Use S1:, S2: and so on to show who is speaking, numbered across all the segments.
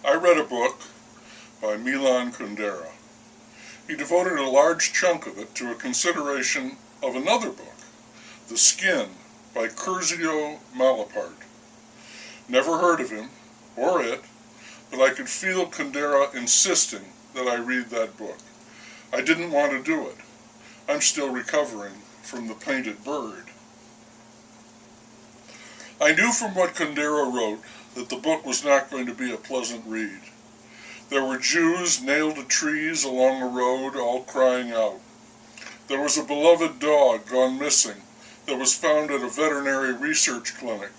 S1: I read a book by Milan Kundera. He devoted a large chunk of it to a consideration of another book, The Skin by Curzio Malaparte. Never heard of him, or it, but I could feel Kundera insisting that I read that book. I didn't want to do it. I'm still recovering from the painted bird. I knew from what Kundera wrote that the book was not going to be a pleasant read. There were Jews nailed to trees along the road, all crying out. There was a beloved dog gone missing that was found at a veterinary research clinic,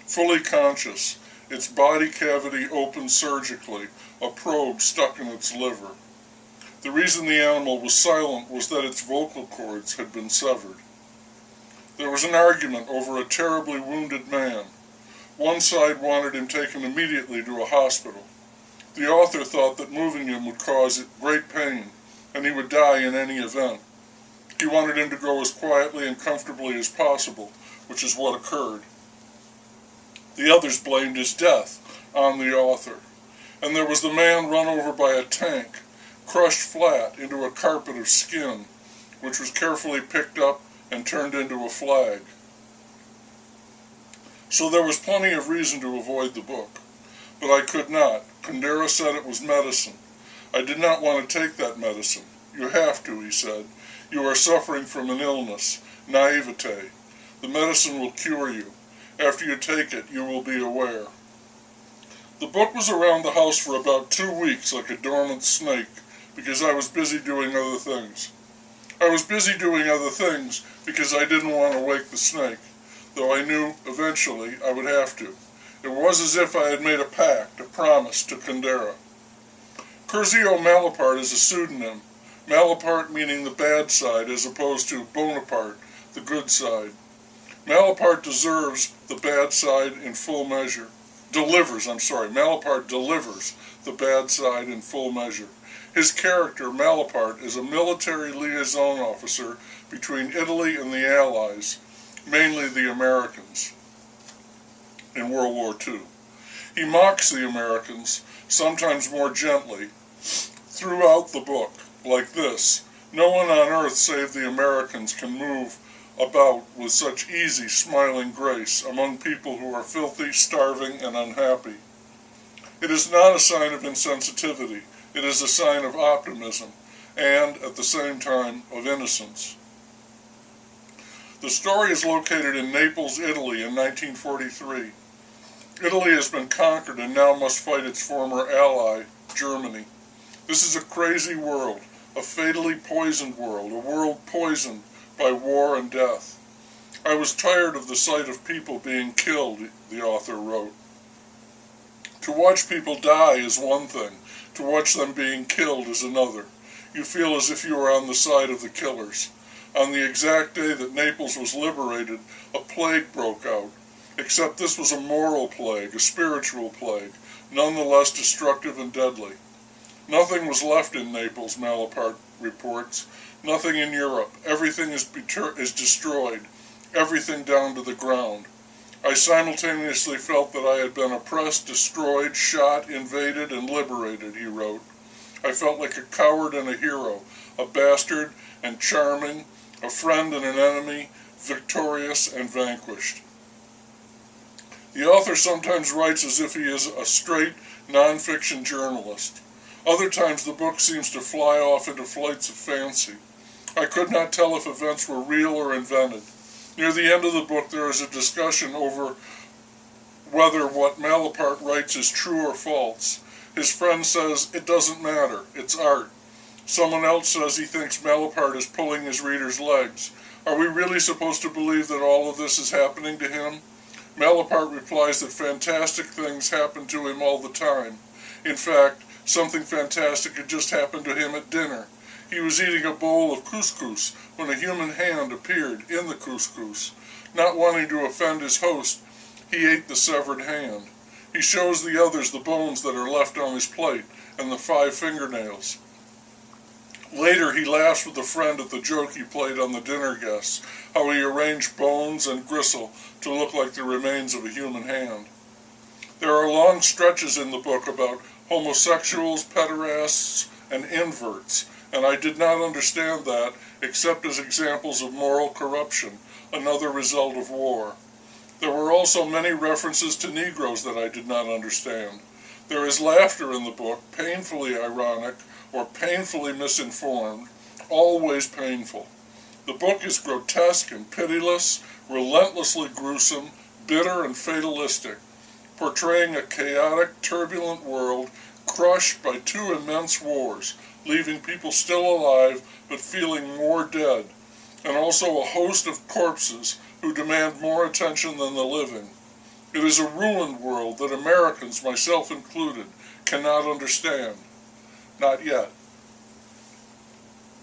S1: fully conscious, its body cavity opened surgically, a probe stuck in its liver. The reason the animal was silent was that its vocal cords had been severed. There was an argument over a terribly wounded man. One side wanted him taken immediately to a hospital. The author thought that moving him would cause great pain, and he would die in any event. He wanted him to go as quietly and comfortably as possible, which is what occurred. The others blamed his death on the author. And there was the man run over by a tank, crushed flat into a carpet of skin, which was carefully picked up and turned into a flag. So there was plenty of reason to avoid the book. But I could not. Kundera said it was medicine. I did not want to take that medicine. You have to, he said. You are suffering from an illness, naivete. The medicine will cure you. After you take it, you will be aware. The book was around the house for about 2 weeks like a dormant snake, because I was busy doing other things. I was busy doing other things because I didn't want to wake the snake, though I knew eventually I would have to. It was as if I had made a pact, a promise to Kundera. Curzio Malaparte is a pseudonym, Malaparte meaning the bad side as opposed to Bonaparte, the good side. Malaparte deserves the bad side in full measure. Malaparte delivers the bad side in full measure. His character, Malaparte, is a military liaison officer between Italy and the Allies, mainly the Americans, in World War II. He mocks the Americans, sometimes more gently, throughout the book, like this: no one on earth save the Americans can move about with such easy, smiling grace among people who are filthy, starving, and unhappy. It is not a sign of insensitivity. It is a sign of optimism and, at the same time, of innocence. The story is located in Naples, Italy in 1943. Italy has been conquered and now must fight its former ally, Germany. This is a crazy world, a fatally poisoned world, a world poisoned by war and death. I was tired of the sight of people being killed, the author wrote. To watch people die is one thing. To watch them being killed is another. You feel as if you were on the side of the killers. On the exact day that Naples was liberated, a plague broke out. Except this was a moral plague, a spiritual plague, nonetheless destructive and deadly. Nothing was left in Naples, Malaparte reports. Nothing in Europe. Everything is destroyed. Everything down to the ground. I simultaneously felt that I had been oppressed, destroyed, shot, invaded, and liberated, he wrote. I felt like a coward and a hero, a bastard and charming, a friend and an enemy, victorious and vanquished. The author sometimes writes as if he is a straight, non-fiction journalist. Other times the book seems to fly off into flights of fancy. I could not tell if events were real or invented. Near the end of the book there is a discussion over whether what Malaparte writes is true or false. His friend says, it doesn't matter, it's art. Someone else says he thinks Malaparte is pulling his reader's legs. Are we really supposed to believe that all of this is happening to him? Malaparte replies that fantastic things happen to him all the time. In fact, something fantastic had just happened to him at dinner. He was eating a bowl of couscous when a human hand appeared in the couscous. Not wanting to offend his host, he ate the severed hand. He shows the others the bones that are left on his plate and the 5 fingernails. Later he laughs with a friend at the joke he played on the dinner guests, how he arranged bones and gristle to look like the remains of a human hand. There are long stretches in the book about homosexuals, pederasts, and inverts, and I did not understand that except as examples of moral corruption, another result of war. There were also many references to Negroes that I did not understand. There is laughter in the book, painfully ironic or painfully misinformed, always painful. The book is grotesque and pitiless, relentlessly gruesome, bitter and fatalistic, portraying a chaotic, turbulent world crushed by two immense wars, leaving people still alive but feeling more dead, and also a host of corpses who demand more attention than the living. It is a ruined world that Americans, myself included, cannot understand. Not yet.